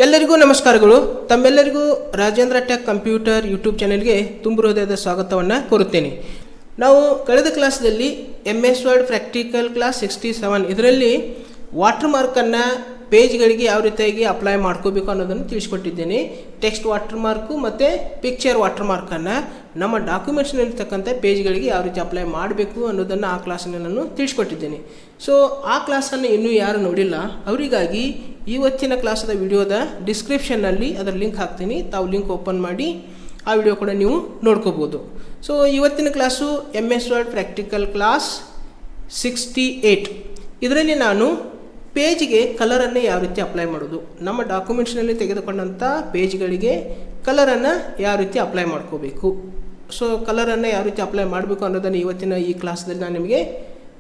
ಎಲ್ಲರಿಗೂ ನಮಸ್ಕಾರಗಳು. ತಮ್ಮೆಲ್ಲರಿಗೂ ರಾಜೇಂದ್ರ ಟೆಕ್ ಕಂಪ್ಯೂಟರ್ ಯೂಟ್ಯೂಬ್ ಚಾನೆಲ್ಗೆ ತುಂಬ ಹೃದಯದ ಸ್ವಾಗತವನ್ನು ಕೋರುತ್ತೇನೆ. ನಾವು ಕಳೆದ ಕ್ಲಾಸ್ದಲ್ಲಿ MS ವರ್ಡ್ ಪ್ರಾಕ್ಟಿಕಲ್ ಕ್ಲಾಸ್ 67 ಇದರಲ್ಲಿ ವಾಟರ್ ಮಾರ್ಕನ್ನು ಪೇಜ್ಗಳಿಗೆ ಯಾವ ರೀತಿಯಾಗಿ ಅಪ್ಲೈ ಮಾಡ್ಕೋಬೇಕು ಅನ್ನೋದನ್ನು ತಿಳಿಸ್ಕೊಟ್ಟಿದ್ದೇನೆ. ಟೆಕ್ಸ್ಟ್ ವಾಟರ್ ಮಾರ್ಕು ಮತ್ತು ಪಿಕ್ಚರ್ ವಾಟರ್ ಮಾರ್ಕನ್ನು ನಮ್ಮ ಡಾಕ್ಯುಮೆಂಟ್ಸ್ನಲ್ಲಿರ್ತಕ್ಕಂಥ ಪೇಜ್ಗಳಿಗೆ ಯಾವ ರೀತಿ ಅಪ್ಲೈ ಮಾಡಬೇಕು ಅನ್ನೋದನ್ನು ಆ ಕ್ಲಾಸನ್ನು ನಾನು ತಿಳಿಸ್ಕೊಟ್ಟಿದ್ದೇನೆ. ಸೊ ಆ ಕ್ಲಾಸನ್ನು ಇನ್ನೂ ಯಾರು ನೋಡಿಲ್ಲ ಅವರಿಗಾಗಿ ಇವತ್ತಿನ ಕ್ಲಾಸದ ವಿಡಿಯೋದ ಡಿಸ್ಕ್ರಿಪ್ಷನ್ನಲ್ಲಿ ಅದರ ಲಿಂಕ್ ಹಾಕ್ತೀನಿ. ತಾವು ಲಿಂಕ್ ಓಪನ್ ಮಾಡಿ ಆ ವಿಡಿಯೋ ಕೂಡ ನೀವು ನೋಡ್ಕೋಬೋದು. ಸೊ ಇವತ್ತಿನ class MS word practical class 68 ಇದರಲ್ಲಿ ನಾನು ಪೇಜ್ಗೆ ಕಲರನ್ನು ಯಾವ ರೀತಿ ಅಪ್ಲೈ ಮಾಡೋದು, ನಮ್ಮ ಡಾಕ್ಯುಮೆಂಟ್ಸ್ನಲ್ಲಿ ತೆಗೆದುಕೊಂಡಂಥ ಪೇಜ್ಗಳಿಗೆ ಕಲರನ್ನು ಯಾವ ರೀತಿ ಅಪ್ಲೈ ಮಾಡ್ಕೋಬೇಕು, ಸೊ ಕಲರನ್ನು ಯಾವ ರೀತಿ ಅಪ್ಲೈ ಮಾಡಬೇಕು ಅನ್ನೋದನ್ನು ಇವತ್ತಿನ ಈ ಕ್ಲಾಸ್ದಲ್ಲಿ ನಾನು ನಿಮಗೆ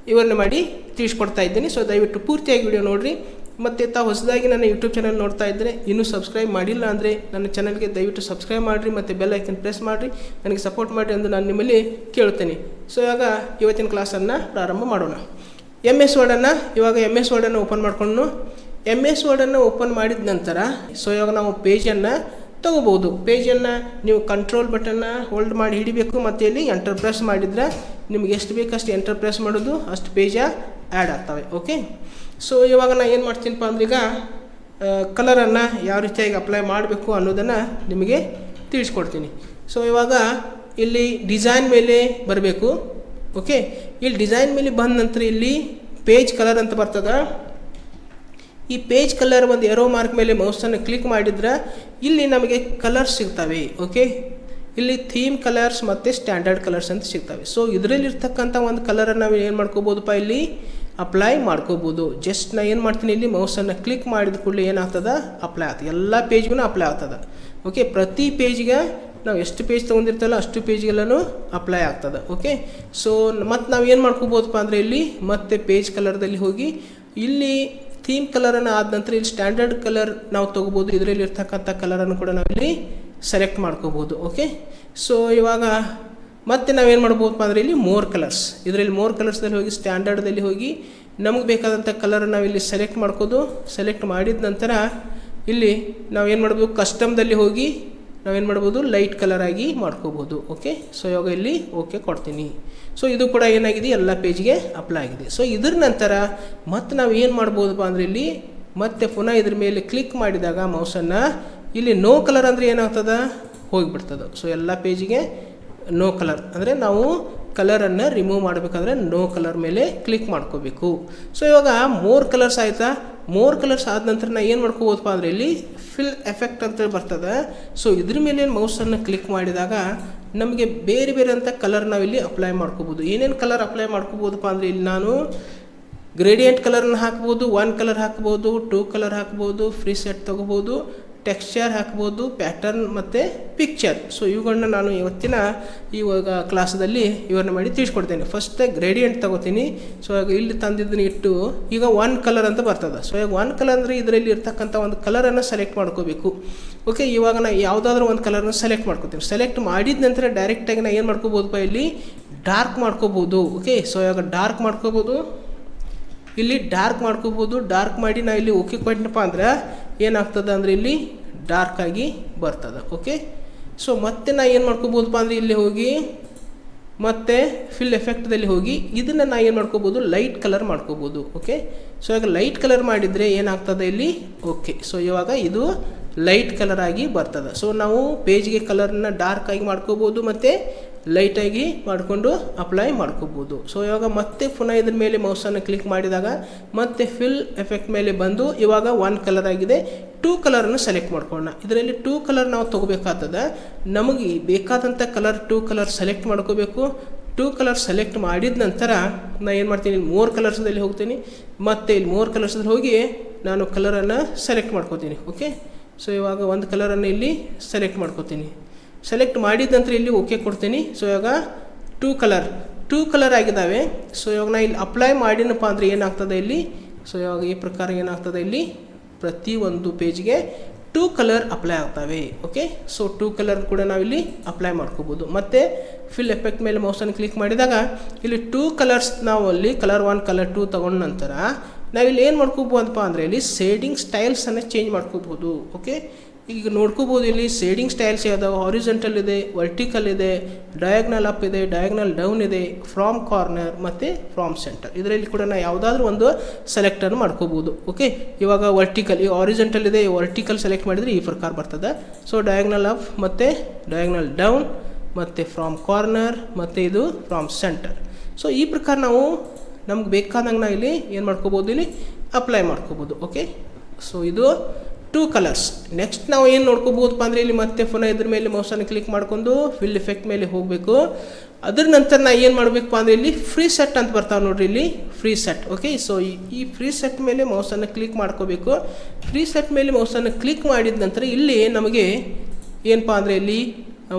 ವಿವರಣೆ ಮಾಡಿ ತಿಳಿಸ್ಕೊಡ್ತಾ ಇದ್ದೀನಿ. ಸೊ ದಯವಿಟ್ಟು ಪೂರ್ತಿಯಾಗಿ ವಿಡಿಯೋ ನೋಡಿರಿ. ಮತ್ತು ತಾವು ಹೊಸದಾಗಿ ನನ್ನ ಯೂಟ್ಯೂಬ್ ಚಾನಲ್ ನೋಡ್ತಾ ಇದ್ದರೆ ಇನ್ನೂ ಸಬ್ಸ್ಕ್ರೈಬ್ ಮಾಡಿಲ್ಲ ಅಂದರೆ ನನ್ನ ಚಾನಲ್ಗೆ ದಯವಿಟ್ಟು ಸಬ್ಸ್ಕ್ರೈಬ್ ಮಾಡಿರಿ ಮತ್ತು ಬೆಲ್ ಐಕನ್ ಪ್ರೆಸ್ ಮಾಡಿರಿ, ನನಗೆ ಸಪೋರ್ಟ್ ಮಾಡಿರಿ ಎಂದು ನಾನು ನಿಮ್ಮಲ್ಲಿ ಕೇಳುತ್ತೇನೆ. ಸೊ ಇವಾಗ ಇವತ್ತಿನ ಕ್ಲಾಸನ್ನು ಪ್ರಾರಂಭ ಮಾಡೋಣ. MS ವರ್ಡನ್ನು ಇವಾಗ MS ವರ್ಡನ್ನು ಓಪನ್ ಮಾಡಿಕೊಂಡು MS ವರ್ಡನ್ನು ಓಪನ್ ಮಾಡಿದ ನಂತರ ಸೊ ಇವಾಗ ನಾವು ಪೇಜನ್ನು ತೊಗೋಬೋದು. ಪೇಜನ್ನು ನೀವು ಕಂಟ್ರೋಲ್ ಬಟನ್ನ ಹೋಲ್ಡ್ ಮಾಡಿ ಹಿಡಿಬೇಕು ಮತ್ತು ಇಲ್ಲಿ ಎಂಟರ್ ಪ್ರೆಸ್ ಮಾಡಿದರೆ ನಿಮ್ಗೆ ಎಷ್ಟು ಬೇಕು ಅಷ್ಟು ಎಂಟರ್ ಪ್ರೆಸ್ ಮಾಡೋದು, ಅಷ್ಟು ಪೇಜ ಆ್ಯಡ್ ಆಗ್ತವೆ. ಓಕೆ, ಸೊ ಇವಾಗ ನಾನು ಏನು ಮಾಡ್ತೀನಪ್ಪ ಅಂದ್ರೆ ಈಗ ಕಲರನ್ನು ಯಾವ ರೀತಿಯಾಗಿ ಅಪ್ಲೈ ಮಾಡಬೇಕು ಅನ್ನೋದನ್ನು ನಿಮಗೆ ತಿಳಿಸ್ಕೊಡ್ತೀನಿ. ಸೊ ಇವಾಗ ಇಲ್ಲಿ ಡಿಸೈನ್ ಮೇಲೆ ಬರಬೇಕು. ಓಕೆ, ಇಲ್ಲಿ ಡಿಸೈನ್ ಮೇಲೆ ಬಂದ ನಂತರ ಇಲ್ಲಿ ಪೇಜ್ ಕಲರ್ ಅಂತ ಬರ್ತದೆ. ಈ ಪೇಜ್ ಕಲರ್ ಒಂದು ಎರೋ ಮಾರ್ಕ್ ಮೇಲೆ ಮೌಸನ್ನು ಕ್ಲಿಕ್ ಮಾಡಿದ್ರೆ ಇಲ್ಲಿ ನಮಗೆ ಕಲರ್ಸ್ ಸಿಗ್ತವೆ. ಓಕೆ, ಇಲ್ಲಿ ಥೀಮ್ ಕಲರ್ಸ್ ಮತ್ತು ಸ್ಟ್ಯಾಂಡರ್ಡ್ ಕಲರ್ಸ್ ಅಂತ ಸಿಗ್ತವೆ. ಸೊ ಇದರಲ್ಲಿರ್ತಕ್ಕಂಥ ಒಂದು ಕಲರನ್ನು ನಾವು ಏನು ಮಾಡ್ಕೋಬೋದಪ್ಪ, ಇಲ್ಲಿ ಅಪ್ಲೈ ಮಾಡ್ಕೋಬೋದು. ಜಸ್ಟ್ ನಾನು ಏನು ಮಾಡ್ತೀನಿ, ಇಲ್ಲಿ ಮೌಸನ್ನು ಕ್ಲಿಕ್ ಮಾಡಿದ ಕೂಡಲೇ ಏನಾಗ್ತದೆ, ಅಪ್ಲೈ ಆಗ್ತದೆ. ಎಲ್ಲ ಪೇಜ್ಗೂ ಅಪ್ಲೈ ಆಗ್ತದೆ. ಓಕೆ, ಪ್ರತಿ ಪೇಜ್ಗೆ ನಾವು ಎಷ್ಟು ಪೇಜ್ ತೊಗೊಂಡಿರ್ತಲ್ಲ ಅಷ್ಟು ಪೇಜ್ಗೆಲ್ಲೂ ಅಪ್ಲೈ ಆಗ್ತದೆ. ಓಕೆ, ಸೊ ಮತ್ತು ನಾವು ಏನು ಮಾಡ್ಕೋಬೋದಪ್ಪ ಅಂದರೆ ಇಲ್ಲಿ ಮತ್ತೆ ಪೇಜ್ ಕಲರ್ದಲ್ಲಿ ಹೋಗಿ ಇಲ್ಲಿ ಥೀಮ್ ಕಲರನ್ನು ಆದ ನಂತರ ಇಲ್ಲಿ ಸ್ಟ್ಯಾಂಡರ್ಡ್ ಕಲರ್ ನಾವು ತೊಗೋಬೋದು. ಇದರಲ್ಲಿ ಇರ್ತಕ್ಕಂಥ ಕಲರನ್ನು ಕೂಡ ನಾವಿಲ್ಲಿ ಸೆಲೆಕ್ಟ್ ಮಾಡ್ಕೋಬೋದು. ಓಕೆ, ಸೊ ಇವಾಗ ಮತ್ತೆ ನಾವೇನು ಮಾಡ್ಬೋದಪ್ಪ ಅಂದರೆ ಇಲ್ಲಿ ಮೋರ್ ಕಲರ್ಸ್, ಇದರಲ್ಲಿ ಮೋರ್ ಕಲರ್ಸ್ದಲ್ಲಿ ಹೋಗಿ ಸ್ಟ್ಯಾಂಡರ್ಡ್ದಲ್ಲಿ ಹೋಗಿ ನಮಗೆ ಬೇಕಾದಂಥ ಕಲರನ್ನು ನಾವಿಲ್ಲಿ ಸೆಲೆಕ್ಟ್ ಮಾಡ್ಕೋದು. ಸೆಲೆಕ್ಟ್ ಮಾಡಿದ ನಂತರ ಇಲ್ಲಿ ನಾವೇನು ಮಾಡ್ಬೋದು, ಕಸ್ಟಮ್ದಲ್ಲಿ ಹೋಗಿ ನಾವೇನು ಮಾಡ್ಬೋದು, ಲೈಟ್ ಕಲರ್ ಆಗಿ ಮಾಡ್ಕೋಬೋದು. ಓಕೆ, ಸೊ ಇವಾಗ ಇಲ್ಲಿ ಓಕೆ ಕೊಡ್ತೀನಿ. ಸೊ ಇದು ಕೂಡ ಏನಾಗಿದೆ, ಎಲ್ಲ ಪೇಜ್ಗೆ ಅಪ್ಲೈ ಆಗಿದೆ. ಸೊ ಇದ್ರ ನಂತರ ಮತ್ತೆ ನಾವು ಏನು ಮಾಡ್ಬೋದಪ್ಪ ಅಂದರೆ ಇಲ್ಲಿ ಮತ್ತೆ ಪುನಃ ಇದ್ರ ಮೇಲೆ ಕ್ಲಿಕ್ ಮಾಡಿದಾಗ ಮೌಸನ್ನು ಇಲ್ಲಿ ನೋ ಕಲರ್ ಅಂದರೆ ಏನಾಗ್ತದೆ, ಹೋಗಿಬಿಡ್ತದೆ. ಸೊ ಎಲ್ಲ ಪೇಜಿಗೆ ನೋ ಕಲರ್ ಅಂದರೆ ನಾವು ಕಲರನ್ನು ರಿಮೂವ್ ಮಾಡಬೇಕಾದ್ರೆ ನೋ ಕಲರ್ ಮೇಲೆ ಕ್ಲಿಕ್ ಮಾಡ್ಕೋಬೇಕು. ಸೊ ಇವಾಗ ಮೋರ್ ಕಲರ್ಸ್ ಆಯಿತಾ, ಮೋರ್ ಕಲರ್ಸ್ ಆದ ನಂತರ ನಾವು ಏನು ಮಾಡ್ಕೋಬೋದಪ್ಪ ಅಂದರೆ ಇಲ್ಲಿ ಫಿಲ್ ಎಫೆಕ್ಟ್ ಅಂತೇಳಿ ಬರ್ತದೆ. ಸೊ ಇದ್ರ ಮೇಲೆ ಮೌಸನ್ನು ಕ್ಲಿಕ್ ಮಾಡಿದಾಗ ನಮಗೆ ಬೇರೆ ಬೇರೆ ಅಂತ ಕಲರ್ ನಾವಿಲ್ಲಿ ಅಪ್ಲೈ ಮಾಡ್ಕೋಬೋದು. ಏನೇನು ಕಲರ್ ಅಪ್ಲೈ ಮಾಡ್ಕೋಬೋದಪ್ಪ ಅಂದರೆ ಇಲ್ಲಿ ನಾನು ಗ್ರೇಡಿಯಂಟ್ ಕಲರ್ನ ಹಾಕ್ಬೋದು, 1 ಕಲರ್ ಹಾಕ್ಬೋದು, 2 ಕಲರ್ ಹಾಕ್ಬೋದು, ಫ್ರೀ ಸೆಟ್ ತೊಗೋಬೋದು, ಟೆಕ್ಸ್ಚರ್ ಹಾಕ್ಬೋದು, ಪ್ಯಾಟರ್ನ್ ಮತ್ತು ಪಿಕ್ಚರ್. ಸೊ ಇವುಗಳನ್ನ ನಾನು ಇವತ್ತಿನ ಇವಾಗ ಕ್ಲಾಸದಲ್ಲಿ ವಿವರಣೆ ಮಾಡಿ ತಿಳಿಸ್ಕೊಡ್ತೇನೆ. ಫಸ್ಟ್ ಗ್ರೇಡಿಯಂಟ್ ತೊಗೋತೀನಿ. ಸೊ ಇವಾಗ ಇಲ್ಲಿ ತಂದಿದ್ದನ್ನು ಇಟ್ಟು ಈಗ 1 ಕಲರ್ ಅಂತ ಬರ್ತದೆ. ಸೊ ಇವಾಗ 1 ಕಲರ್ ಅಂದರೆ ಇದರಲ್ಲಿ ಇರ್ತಕ್ಕಂಥ ಒಂದು ಕಲರನ್ನು ಸೆಲೆಕ್ಟ್ ಮಾಡ್ಕೋಬೇಕು. ಓಕೆ, ಇವಾಗ ನಾನು ಯಾವುದಾದ್ರೂ ಒಂದು ಕಲರನ್ನು ಸೆಲೆಕ್ಟ್ ಮಾಡ್ಕೋತೀನಿ. ಸೆಲೆಕ್ಟ್ ಮಾಡಿದ ನಂತರ ಡೈರೆಕ್ಟಾಗಿ ನಾನು ಏನು ಮಾಡ್ಕೋಬೋದಪ್ಪ, ಇಲ್ಲಿ ಡಾರ್ಕ್ ಮಾಡ್ಕೋಬೋದು. ಓಕೆ, ಸೊ ಇವಾಗ ಡಾರ್ಕ್ ಮಾಡ್ಕೋಬೋದು, ಇಲ್ಲಿ ಡಾರ್ಕ್ ಮಾಡ್ಕೋಬೋದು. ಡಾರ್ಕ್ ಮಾಡಿ ನಾವು ಇಲ್ಲಿ ಓಕೆ ಕೊಟ್ಟನಪ್ಪ ಅಂದ್ರೆ ಏನಾಗ್ತದೆ ಅಂದರೆ ಇಲ್ಲಿ ಡಾರ್ಕ್ ಆಗಿ ಬರ್ತದೆ. ಓಕೆ, ಸೊ ಮತ್ತೆ ನಾ ಏನು ಮಾಡ್ಕೋಬೋದಪ್ಪ ಅಂದರೆ ಇಲ್ಲಿ ಹೋಗಿ ಮತ್ತೆ ಫಿಲ್ ಎಫೆಕ್ಟ್ದಲ್ಲಿ ಹೋಗಿ ಇದನ್ನು ನಾ ಏನು ಮಾಡ್ಕೋಬೋದು, ಲೈಟ್ ಕಲರ್ ಮಾಡ್ಕೋಬೋದು. ಓಕೆ, ಸೊ ಇವಾಗ ಲೈಟ್ ಕಲರ್ ಮಾಡಿದರೆ ಏನಾಗ್ತದೆ ಇಲ್ಲಿ ಓಕೆ. ಸೊ ಇವಾಗ ಇದು ಲೈಟ್ ಕಲರ್ ಆಗಿ ಬರ್ತದೆ. ಸೊ ನಾವು ಪೇಜ್ಗೆ ಕಲರನ್ನ ಡಾರ್ಕ್ ಆಗಿ ಮಾಡ್ಕೋಬೋದು ಮತ್ತು ಲೈಟಾಗಿ ಮಾಡಿಕೊಂಡು ಅಪ್ಲೈ ಮಾಡ್ಕೋಬೋದು. ಸೊ ಇವಾಗ ಮತ್ತೆ ಪುನಃ ಇದ್ರ ಮೇಲೆ ಮೌಸನ್ನು ಕ್ಲಿಕ್ ಮಾಡಿದಾಗ ಮತ್ತೆ ಫಿಲ್ ಎಫೆಕ್ಟ್ ಮೇಲೆ ಬಂದು ಇವಾಗ 1 ಕಲರ್ ಆಗಿದೆ. 2 ಕಲರನ್ನು ಸೆಲೆಕ್ಟ್ ಮಾಡ್ಕೊಳ್ಳೋಣ. ಇದರಲ್ಲಿ 2 ಕಲರ್ ನಾವು ತೊಗೋಬೇಕಾಗ್ತದೆ. ನಮಗೆ ಬೇಕಾದಂಥ ಕಲರ್ 2 ಕಲರ್ ಸೆಲೆಕ್ಟ್ ಮಾಡ್ಕೋಬೇಕು. 2 ಕಲರ್ ಸೆಲೆಕ್ಟ್ ಮಾಡಿದ ನಂತರ ನಾನು ಏನು ಮಾಡ್ತೀನಿ, ಮೋರ್ ಕಲರ್ಸ್ದಲ್ಲಿ ಹೋಗ್ತೀನಿ. ಮತ್ತು ಇಲ್ಲಿ ಮೋರ್ ಕಲರ್ಸ್ದಲ್ಲಿ ಹೋಗಿ ನಾನು ಕಲರನ್ನು ಸೆಲೆಕ್ಟ್ ಮಾಡ್ಕೋತೀನಿ. ಓಕೆ, ಸೊ ಇವಾಗ ಒಂದು ಕಲರನ್ನು ಇಲ್ಲಿ ಸೆಲೆಕ್ಟ್ ಮಾಡ್ಕೋತೀನಿ. ಸೆಲೆಕ್ಟ್ ಮಾಡಿದ ನಂತರ ಇಲ್ಲಿ ಓಕೆ ಕೊಡ್ತೀನಿ. ಸೊ ಇವಾಗ 2 ಕಲರ್ ಆಗಿದ್ದಾವೆ. ಸೊ ಇವಾಗ ನಾನು ಇಲ್ಲಿ ಅಪ್ಲೈ ಮಾಡಿನಪ್ಪ ಅಂದರೆ ಏನಾಗ್ತದೆ ಇಲ್ಲಿ, ಸೊ ಇವಾಗ ಈ ಪ್ರಕಾರ ಏನಾಗ್ತದೆ ಇಲ್ಲಿ ಪ್ರತಿ ಒಂದು ಪೇಜ್ಗೆ 2 ಕಲರ್ ಅಪ್ಲೈ ಆಗ್ತವೆ. ಓಕೆ, ಸೊ 2 ಕಲರ್ ಕೂಡ ನಾವಿಲ್ಲಿ ಅಪ್ಲೈ ಮಾಡ್ಕೋಬೋದು. ಮತ್ತು ಫಿಲ್ ಎಫೆಕ್ಟ್ ಮೇಲೆ ಮೌಸನ್ನು ಕ್ಲಿಕ್ ಮಾಡಿದಾಗ ಇಲ್ಲಿ 2 ಕಲರ್ಸ್ ನಾವು ಅಲ್ಲಿ ಕಲರ್ 1 ಕಲರ್ 2 ತೊಗೊಂಡ ನಂತರ ನಾವಿಲ್ಲಿ ಏನು ಮಾಡ್ಕೋಬೋದಪ್ಪ ಅಂದರೆ ಇಲ್ಲಿ ಶೇಡಿಂಗ್ ಸ್ಟೈಲ್ಸನ್ನು ಚೇಂಜ್ ಮಾಡ್ಕೋಬೋದು. ಓಕೆ, ಈಗ ನೋಡ್ಕೋಬೋದು ಇಲ್ಲಿ ಶೇಡಿಂಗ್ ಸ್ಟೈಲ್ಸ್ ಯಾವ್ದಾವೆ, ಹಾರಿಜೆಂಟಲ್ ಇದೆ, ವರ್ಟಿಕಲ್ ಇದೆ, ಡಯಾಗ್ನಲ್ ಅಪ್ ಇದೆ, ಡಯಾಗ್ನಲ್ ಡೌನ್ ಇದೆ, ಫ್ರಾಮ್ ಕಾರ್ನರ್ ಮತ್ತು ಫ್ರಾಮ್ ಸೆಂಟರ್. ಇದರಲ್ಲಿ ಕೂಡ ನಾವು ಯಾವುದಾದ್ರೂ ಒಂದು ಸೆಲೆಕ್ಟನ್ನು ಮಾಡ್ಕೋಬೋದು. ಓಕೆ, ಇವಾಗ ವರ್ಟಿಕಲ್, ಈ ಹಾರಿಜೆಂಟಲ್ ಇದೆ, ವರ್ಟಿಕಲ್ ಸೆಲೆಕ್ಟ್ ಮಾಡಿದರೆ ಈ ಪ್ರಕಾರ ಬರ್ತದೆ. ಸೊ ಡಯಾಗ್ನಲ್ ಅಪ್ ಮತ್ತು ಡಯಾಗ್ನಲ್ ಡೌನ್ ಮತ್ತು ಫ್ರಾಮ್ ಕಾರ್ನರ್ ಮತ್ತು ಇದು ಫ್ರಾಮ್ ಸೆಂಟರ್. ಸೊ ಈ ಪ್ರಕಾರ ನಾವು ನಮ್ಗೆ ಬೇಕಾದಂಗೆ ನಾವು ಇಲ್ಲಿ ಏನು ಮಾಡ್ಕೋಬೋದು, ಇಲ್ಲಿ ಅಪ್ಲೈ ಮಾಡ್ಕೋಬೋದು. ಓಕೆ, ಸೊ ಇದು 2 ಕಲರ್ಸ್. ನೆಕ್ಸ್ಟ್ ನಾವು ಏನು ನೋಡ್ಕೋಬೋದಪ್ಪ ಅಂದರೆ ಇಲ್ಲಿ ಮತ್ತೆ ಪುನಃ ಇದ್ರ ಮೇಲೆ ಮೌಸನ್ನು ಕ್ಲಿಕ್ ಮಾಡ್ಕೊಂಡು ಫಿಲ್ ಎಫೆಕ್ಟ್ ಮೇಲೆ ಹೋಗಬೇಕು. ಅದ್ರ ನಂತರ ನಾ ಏನು ಮಾಡಬೇಕಪ್ಪ ಅಂದರೆ ಇಲ್ಲಿ ಫ್ರೀ ಸೆಟ್ ಅಂತ ಬರ್ತಾವೆ ನೋಡ್ರಿ, ಇಲ್ಲಿ ಫ್ರೀ ಸೆಟ್. ಓಕೆ, ಸೊ ಈ ಫ್ರೀ ಸೆಟ್ ಮೇಲೆ ಮೌಸನ್ನು ಕ್ಲಿಕ್ ಮಾಡ್ಕೋಬೇಕು. ಫ್ರೀ ಸೆಟ್ ಮೇಲೆ ಮೌಸನ್ನು ಕ್ಲಿಕ್ ಮಾಡಿದ ನಂತರ ಇಲ್ಲಿ ನಮಗೆ ಏನಪ್ಪ ಅಂದರೆ ಇಲ್ಲಿ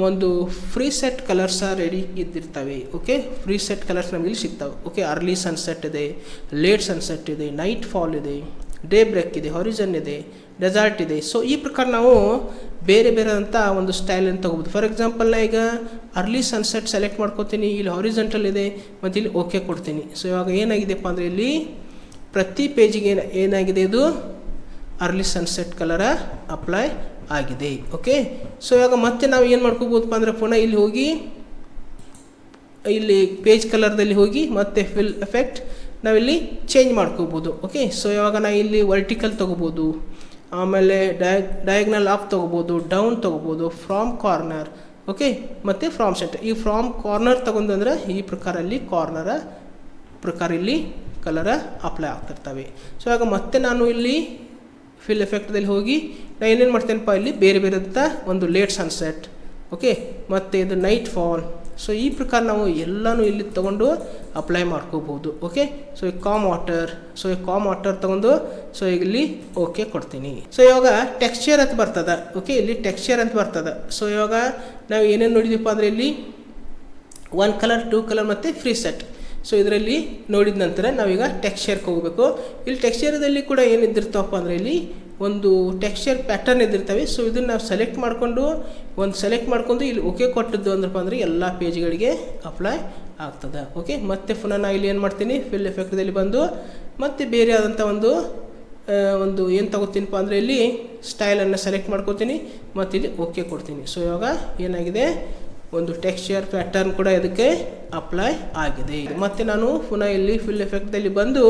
ಒಂದು ಫ್ರೀ ಸೆಟ್ ಕಲರ್ಸ ರೆಡಿ ಇದ್ದಿರ್ತವೆ. ಓಕೆ, ಫ್ರೀ ಸೆಟ್ ಕಲರ್ಸ್ ನಮಗೆ ಇಲ್ಲಿ ಸಿಗ್ತವೆ. ಓಕೆ, ಅರ್ಲಿ ಸನ್ಸೆಟ್ ಇದೆ, ಲೇಟ್ ಸನ್ಸೆಟ್ ಇದೆ, ನೈಟ್ ಫಾಲ್ ಇದೆ, ಡೇ ಬ್ರೇಕ್ ಇದೆ, ಹಾರಿಜನ್ ಇದೆ, ಡೆಸಾರ್ಟ್ ಇದೆ. ಸೊ ಈ ಪ್ರಕಾರ ನಾವು ಬೇರೆ ಬೇರೆ ಅಂತ ಒಂದು ಸ್ಟೈಲನ್ನು ತೊಗೋಬೋದು. ಫಾರ್ ಎಕ್ಸಾಂಪಲ್ ನಾ ಈಗ ಅರ್ಲಿ ಸನ್ಸೆಟ್ ಸೆಲೆಕ್ಟ್ ಮಾಡ್ಕೋತೀನಿ, ಇಲ್ಲಿ ಹಾರಿಜೆಂಟಲ್ ಇದೆ ಮತ್ತು ಇಲ್ಲಿ ಓಕೆ ಕೊಡ್ತೀನಿ. ಸೊ ಇವಾಗ ಏನಾಗಿದೆಪ್ಪ ಅಂದರೆ ಇಲ್ಲಿ ಪ್ರತಿ ಪೇಜಿಗೆ ಏನಾಗಿದೆ, ಇದು ಅರ್ಲಿ ಸನ್ಸೆಟ್ ಕಲರ ಅಪ್ಲೈ ಆಗಿದೆ. ಓಕೆ, ಸೊ ಇವಾಗ ಮತ್ತೆ ನಾವು ಏನು ಮಾಡ್ಕೋಬೋದಪ್ಪ ಅಂದರೆ ಪುನಃ ಇಲ್ಲಿ ಹೋಗಿ ಇಲ್ಲಿ ಪೇಜ್ ಕಲರ್ದಲ್ಲಿ ಹೋಗಿ ಮತ್ತೆ ಫಿಲ್ ಎಫೆಕ್ಟ್ ನಾವಿಲ್ಲಿ ಚೇಂಜ್ ಮಾಡ್ಕೋಬೋದು. ಓಕೆ, ಸೊ ಇವಾಗ ನಾವು ಇಲ್ಲಿ ವರ್ಟಿಕಲ್ ತೊಗೋಬೋದು, ಆಮೇಲೆ ಡಯಾಗ್ನಲ್ ಅಪ್ ತೊಗೋಬೋದು, ಡೌನ್ ತೊಗೋಬೋದು, ಫ್ರಾಮ್ ಕಾರ್ನರ್. ಓಕೆ, ಮತ್ತು ಫ್ರಾಮ್ ಸೆಂಟರ್. ಈ ಫ್ರಾಮ್ ಕಾರ್ನರ್ ತೊಗೊಂಡ್ರೆ ಈ ಪ್ರಕಾರ ಇಲ್ಲಿ ಕಾರ್ನರ ಪ್ರಕಾರ ಇಲ್ಲಿ ಕಲರ ಅಪ್ಲೈ ಆಗ್ತಿರ್ತವೆ. ಸೊ ಇವಾಗ ಮತ್ತೆ ನಾನು ಇಲ್ಲಿ ಫಿಲ್ ಎಫೆಕ್ಟ್ದಲ್ಲಿ ಹೋಗಿ ನಾನು ಏನೇನು ಮಾಡ್ತೇನಪ್ಪ, ಇಲ್ಲಿ ಬೇರೆ ಬೇರೆದಂಥ ಒಂದು ಲೇಟ್ ಸನ್ಸೆಟ್. ಓಕೆ, ಮತ್ತು ಇದು ನೈಟ್ ಫಾಲ್. ಸೊ ಈ ಪ್ರಕಾರ ನಾವು ಎಲ್ಲನೂ ಇಲ್ಲಿ ತೊಗೊಂಡು ಅಪ್ಲೈ ಮಾಡ್ಕೋಬೋದು. ಓಕೆ, ಸೊ ಈ ಕಾಮ್ ವಾಟರ್, ಸೊ ಈ ಕಾಮ್ ವಾಟರ್ ತೊಗೊಂಡು ಸೊ ಈಗ ಇಲ್ಲಿ ಓಕೆ ಕೊಡ್ತೀನಿ. ಸೊ ಇವಾಗ ಟೆಕ್ಸ್ಚರ್ ಅಂತ ಬರ್ತದೆ. ಓಕೆ, ಇಲ್ಲಿ ಟೆಕ್ಸ್ಚರ್ ಅಂತ ಬರ್ತದೆ. ಸೊ ಇವಾಗ ನಾವು ಏನೇನು ನೋಡಿದೀವಪ್ಪ ಅಂದರೆ ಇಲ್ಲಿ 1 ಕಲರ್, 2 ಕಲರ್ ಮತ್ತು ಫ್ರೀ ಸೆಟ್. ಸೊ ಇದರಲ್ಲಿ ನೋಡಿದ ನಂತರ ನಾವೀಗ ಟೆಕ್ಸ್ಚರ್ಗೆ ಹೋಗಬೇಕು. ಇಲ್ಲಿ ಟೆಕ್ಸ್ಚರ್ದಲ್ಲಿ ಕೂಡ ಏನಿದ್ದಿರ್ತಾವಪ್ಪ ಅಂದರೆ ಇಲ್ಲಿ ಒಂದು ಟೆಕ್ಸ್ಚರ್ ಪ್ಯಾಟರ್ನ್ ಇದ್ದಿರ್ತವೆ. ಸೊ ಇದನ್ನು ನಾವು ಸೆಲೆಕ್ಟ್ ಮಾಡ್ಕೊಂಡು ಇಲ್ಲಿ ಓಕೆ ಕೊಟ್ಟಿದ್ದು ಅಂದ್ರಪ್ಪ ಅಂದರೆ ಎಲ್ಲ ಪೇಜ್ಗಳಿಗೆ ಅಪ್ಲೈ ಆಗ್ತದೆ. ಓಕೆ, ಮತ್ತೆ ಪುನಃ ನಾನು ಇಲ್ಲಿ ಏನು ಮಾಡ್ತೀನಿ, ಫಿಲ್ ಎಫೆಕ್ಟ್ದಲ್ಲಿ ಬಂದು ಮತ್ತೆ ಬೇರೆ ಆದಂಥ ಒಂದು ಏನು ತಗೋತೀನಪ್ಪ ಅಂದರೆ ಇಲ್ಲಿ ಸ್ಟೈಲನ್ನು ಸೆಲೆಕ್ಟ್ ಮಾಡ್ಕೋತೀನಿ ಮತ್ತು ಇಲ್ಲಿ ಓಕೆ ಕೊಡ್ತೀನಿ. ಸೊ ಇವಾಗ ಏನಾಗಿದೆ, ಒಂದು ಟೆಕ್ಸ್ಚರ್ ಪ್ಯಾಟರ್ನ್ ಕೂಡ ಇದಕ್ಕೆ ಅಪ್ಲೈ ಆಗಿದೆ. ಮತ್ತು ನಾನು ಪುನಃ ಇಲ್ಲಿ ಫಿಲ್ ಎಫೆಕ್ಟ್ದಲ್ಲಿ ಬಂದು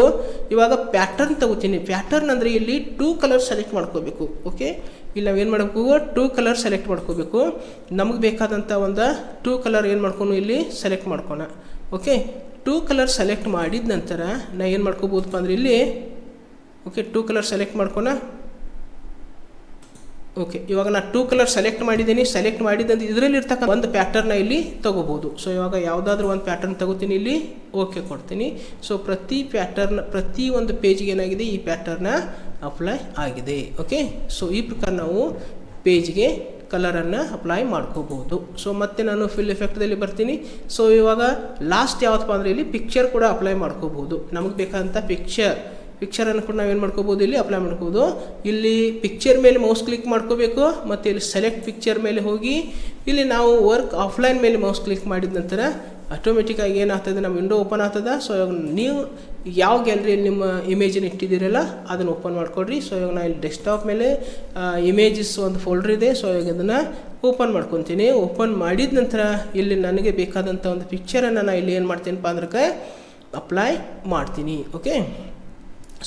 ಇವಾಗ ಪ್ಯಾಟರ್ನ್ ತಗೋತೀನಿ. ಪ್ಯಾಟರ್ನ್ ಅಂದರೆ ಇಲ್ಲಿ 2 ಕಲರ್ ಸೆಲೆಕ್ಟ್ ಮಾಡ್ಕೋಬೇಕು. ಓಕೆ, ಇಲ್ಲಿ ನಾವು ಏನು ಮಾಡಬೇಕು, 2 ಕಲರ್ ಸೆಲೆಕ್ಟ್ ಮಾಡ್ಕೋಬೇಕು. ನಮಗೆ ಬೇಕಾದಂಥ ಒಂದು 2 ಕಲರ್ ಏನು ಮಾಡ್ಕೊಂಡು ಇಲ್ಲಿ ಸೆಲೆಕ್ಟ್ ಮಾಡ್ಕೋಣ. ಓಕೆ, 2 ಕಲರ್ ಸೆಲೆಕ್ಟ್ ಮಾಡಿದ ನಂತರ ನಾ ಏನು ಮಾಡ್ಕೋಬೋದಪ್ಪ ಅಂದರೆ ಇಲ್ಲಿ ಓಕೆ 2 ಕಲರ್ ಸೆಲೆಕ್ಟ್ ಮಾಡ್ಕೋಣ. ಓಕೆ, ಇವಾಗ ನಾನು 2 ಕಲರ್ ಸೆಲೆಕ್ಟ್ ಮಾಡಿದ್ದೀನಿ. ಸೆಲೆಕ್ಟ್ ಮಾಡಿದಂದು ಇದರಲ್ಲಿ ಇರ್ತಕ್ಕಂಥ ಒಂದು ಪ್ಯಾಟರ್ನ ಇಲ್ಲಿ ತೊಗೋಬೋದು. ಸೊ ಇವಾಗ ಯಾವುದಾದ್ರೂ ಒಂದು ಪ್ಯಾಟರ್ನ್ ತಗೋತೀನಿ, ಇಲ್ಲಿ ಓಕೆ ಕೊಡ್ತೀನಿ. ಸೊ ಪ್ರತಿ ಒಂದು ಪೇಜ್ಗೆ ಏನಾಗಿದೆ, ಈ ಪ್ಯಾಟರ್ನ ಅಪ್ಲೈ ಆಗಿದೆ. ಓಕೆ, ಸೊ ಈ ಪ್ರಕಾರ ನಾವು ಪೇಜ್ಗೆ ಕಲರನ್ನು ಅಪ್ಲೈ ಮಾಡ್ಕೋಬೋದು. ಸೊ ಮತ್ತೆ ನಾನು ಫಿಲ್ ಎಫೆಕ್ಟ್ದಲ್ಲಿ ಬರ್ತೀನಿ. ಸೊ ಇವಾಗ ಲಾಸ್ಟ್ ಯಾವತ್ತಪ್ಪ ಅಂದರೆ ಇಲ್ಲಿ ಪಿಕ್ಚರ್ ಕೂಡ ಅಪ್ಲೈ ಮಾಡ್ಕೋಬೋದು. ನಮಗೆ ಬೇಕಾದಂಥ ಪಿಕ್ಚರನ್ನು ಕೂಡ ನಾವೇನು ಮಾಡ್ಕೋಬೋದು, ಇಲ್ಲಿ ಅಪ್ಲೈ ಮಾಡ್ಕೋಬೋದು. ಇಲ್ಲಿ ಪಿಕ್ಚರ್ ಮೇಲೆ ಮೌಸ್ ಕ್ಲಿಕ್ ಮಾಡ್ಕೋಬೇಕು ಮತ್ತು ಇಲ್ಲಿ ಸೆಲೆಕ್ಟ್ ಪಿಕ್ಚರ್ ಮೇಲೆ ಹೋಗಿ ಇಲ್ಲಿ ನಾವು ವರ್ಕ್ ಆಫ್ಲೈನ್ ಮೇಲೆ ಮೌಸ್ ಕ್ಲಿಕ್ ಮಾಡಿದ ನಂತರ ಆಟೋಮೆಟಿಕ್ಕಾಗಿ ಏನಾಗ್ತದೆ, ನಮ್ಮ ವಿಂಡೋ ಓಪನ್ ಆಗ್ತದೆ. ಸೊ ಇವಾಗ ನೀವು ಯಾವ ಗ್ಯಾಲರಿಯಲ್ಲಿ ನಿಮ್ಮ ಇಮೇಜನ್ನು ಇಟ್ಟಿದ್ದೀರಲ್ಲ ಅದನ್ನು ಓಪನ್ ಮಾಡಿಕೊಡ್ರಿ. ಸೊ ಇವಾಗ ನಾನು ಇಲ್ಲಿ ಡೆಸ್ಕ್ಟಾಪ್ ಮೇಲೆ ಇಮೇಜಸ್ ಒಂದು ಫೋಲ್ಡರ್ ಇದೆ. ಸೊ ಇವಾಗ ಅದನ್ನು ಓಪನ್ ಮಾಡ್ಕೊತೀನಿ. ಓಪನ್ ಮಾಡಿದ ನಂತರ ಇಲ್ಲಿ ನನಗೆ ಬೇಕಾದಂಥ ಒಂದು ಪಿಕ್ಚರನ್ನು ನಾನು ಇಲ್ಲಿ ಏನು ಮಾಡ್ತೀನಪ್ಪ ಅಂದ್ರೆ ಅಪ್ಲೈ ಮಾಡ್ತೀನಿ. ಓಕೆ,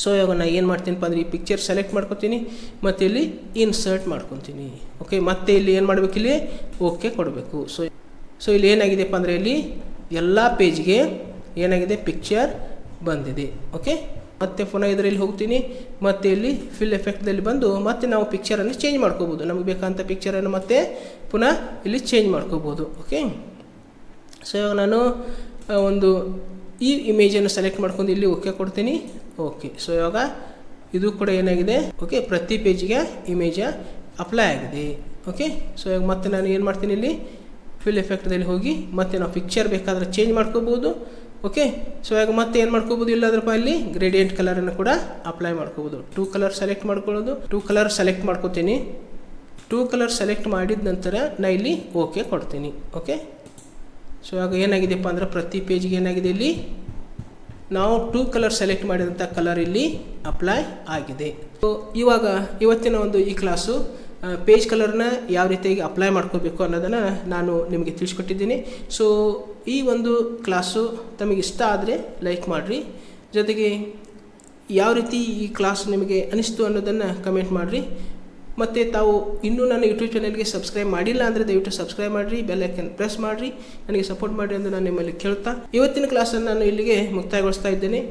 ಸೊ ಇವಾಗ ನಾನು ಏನು ಮಾಡ್ತೀನಪ್ಪ ಅಂದರೆ ಈ ಪಿಕ್ಚರ್ ಸೆಲೆಕ್ಟ್ ಮಾಡ್ಕೊತೀನಿ ಮತ್ತು ಇಲ್ಲಿ ಇನ್ಸರ್ಟ್ ಮಾಡ್ಕೊತೀನಿ. ಓಕೆ, ಮತ್ತೆ ಇಲ್ಲಿ ಏನು ಮಾಡಬೇಕು, ಇಲ್ಲಿ ಓಕೆ ಕೊಡಬೇಕು. ಸೊ ಇಲ್ಲಿ ಏನಾಗಿದೆಪ್ಪ ಅಂದರೆ ಇಲ್ಲಿ ಎಲ್ಲ ಪೇಜ್ಗೆ ಏನಾಗಿದೆ, ಪಿಕ್ಚರ್ ಬಂದಿದೆ. ಓಕೆ, ಮತ್ತೆ ಪುನಃ ಇದರಲ್ಲಿ ಹೋಗ್ತೀನಿ ಮತ್ತು ಇಲ್ಲಿ ಫಿಲ್ ಎಫೆಕ್ಟ್ದಲ್ಲಿ ಬಂದು ಮತ್ತೆ ನಾವು ಪಿಕ್ಚರನ್ನು ಚೇಂಜ್ ಮಾಡ್ಕೋಬೋದು. ನಮಗೆ ಬೇಕಾದಂಥ ಪಿಕ್ಚರನ್ನು ಮತ್ತೆ ಪುನಃ ಇಲ್ಲಿ ಚೇಂಜ್ ಮಾಡ್ಕೋಬೋದು. ಓಕೆ, ಸೊ ಇವಾಗ ನಾನು ಒಂದು ಈ ಇಮೇಜನ್ನು ಸೆಲೆಕ್ಟ್ ಮಾಡ್ಕೊಂಡು ಇಲ್ಲಿ ಓಕೆ ಕೊಡ್ತೀನಿ. ಓಕೆ, ಸೊ ಇವಾಗ ಇದು ಕೂಡ ಏನಾಗಿದೆ, ಓಕೆ ಪ್ರತಿ ಪೇಜಿಗೆ ಇಮೇಜ ಅಪ್ಲೈ ಆಗಿದೆ. ಓಕೆ, ಸೊ ಇವಾಗ ಮತ್ತೆ ನಾನು ಏನು ಮಾಡ್ತೀನಿ, ಇಲ್ಲಿ ಫಿಲ್ ಎಫೆಕ್ಟ್ದಲ್ಲಿ ಹೋಗಿ ಮತ್ತೆ ನಾವು ಪಿಕ್ಚರ್ ಬೇಕಾದರೆ ಚೇಂಜ್ ಮಾಡ್ಕೋಬೋದು. ಓಕೆ, ಸೊ ಇವಾಗ ಮತ್ತೆ ಏನು ಮಾಡ್ಕೋಬೋದು, ಇಲ್ಲದ್ರಪ್ಪ ಇಲ್ಲಿ ಗ್ರೇಡಿಯಂಟ್ ಕಲರನ್ನು ಕೂಡ ಅಪ್ಲೈ ಮಾಡ್ಕೋಬೋದು. 2 ಕಲರ್ ಸೆಲೆಕ್ಟ್ ಮಾಡ್ಕೊಳ್ಳೋದು, 2 ಕಲರ್ ಸೆಲೆಕ್ಟ್ ಮಾಡ್ಕೋತೀನಿ. 2 ಕಲರ್ ಸೆಲೆಕ್ಟ್ ಮಾಡಿದ ನಂತರ ನಾನು ಇಲ್ಲಿ ಓಕೆ ಕೊಡ್ತೀನಿ. ಓಕೆ, ಸೊ ಇವಾಗ ಏನಾಗಿದೆಪ್ಪ ಅಂದರೆ ಪ್ರತಿ ಪೇಜ್ಗೆ ಏನಾಗಿದೆ, ಇಲ್ಲಿ ನಾವು 2 ಕಲರ್ ಸೆಲೆಕ್ಟ್ ಮಾಡಿದಂಥ ಕಲರ್ ಇಲ್ಲಿ ಅಪ್ಲೈ ಆಗಿದೆ. ಸೊ ಇವಾಗ ಇವತ್ತಿನ ಒಂದು ಈ ಕ್ಲಾಸು ಪೇಜ್ ಕಲರ್ನ ಯಾವ ರೀತಿಯಾಗಿ ಅಪ್ಲೈ ಮಾಡ್ಕೋಬೇಕು ಅನ್ನೋದನ್ನು ನಾನು ನಿಮಗೆ ತಿಳಿಸ್ಕೊಟ್ಟಿದ್ದೀನಿ. ಸೊ ಈ ಒಂದು ಕ್ಲಾಸು ತಮಗೆ ಇಷ್ಟ ಆದರೆ ಲೈಕ್ ಮಾಡಿರಿ, ಜೊತೆಗೆ ಯಾವ ರೀತಿ ಈ ಕ್ಲಾಸ್ ನಿಮಗೆ ಅನಿಸ್ತು ಅನ್ನೋದನ್ನು ಕಮೆಂಟ್ ಮಾಡಿರಿ. ಮತ್ತು ತಾವು ಇನ್ನೂ ನನ್ನ ಯೂಟ್ಯೂಬ್ ಚಾನಲ್ಗೆ ಸಬ್ಸ್ಕ್ರೈಬ್ ಮಾಡಿಲ್ಲ ಅಂದರೆ ದಯವಿಟ್ಟು ಸಬ್ಸ್ಕ್ರೈಬ್ ಮಾಡಿರಿ, ಬೆಲ್ ಐಕನ್ ಪ್ರೆಸ್ ಮಾಡಿರಿ, ನನಗೆ ಸಪೋರ್ಟ್ ಮಾಡಿರಿ ಎಂದು ನಾನು ನಿಮ್ಮಲ್ಲಿ ಕೇಳ್ತಾ ಇವತ್ತಿನ ಕ್ಲಾಸನ್ನು ನಾನು ಇಲ್ಲಿಗೆ ಮುಕ್ತಾಯಗೊಳಿಸ್ತಾ ಇದ್ದೇನೆ.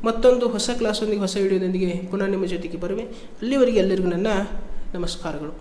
ಮತ್ತೊಂದು ಹೊಸ ಕ್ಲಾಸೊಂದಿಗೆ ಹೊಸ ವಿಡಿಯೋದೊಂದಿಗೆ ಪುನಃ ನಿಮ್ಮ ಜೊತೆಗೆ ಬರುವೆ. ಅಲ್ಲಿವರೆಗೆ ಎಲ್ಲರಿಗೂ ನನ್ನ ನಮಸ್ಕಾರಗಳು.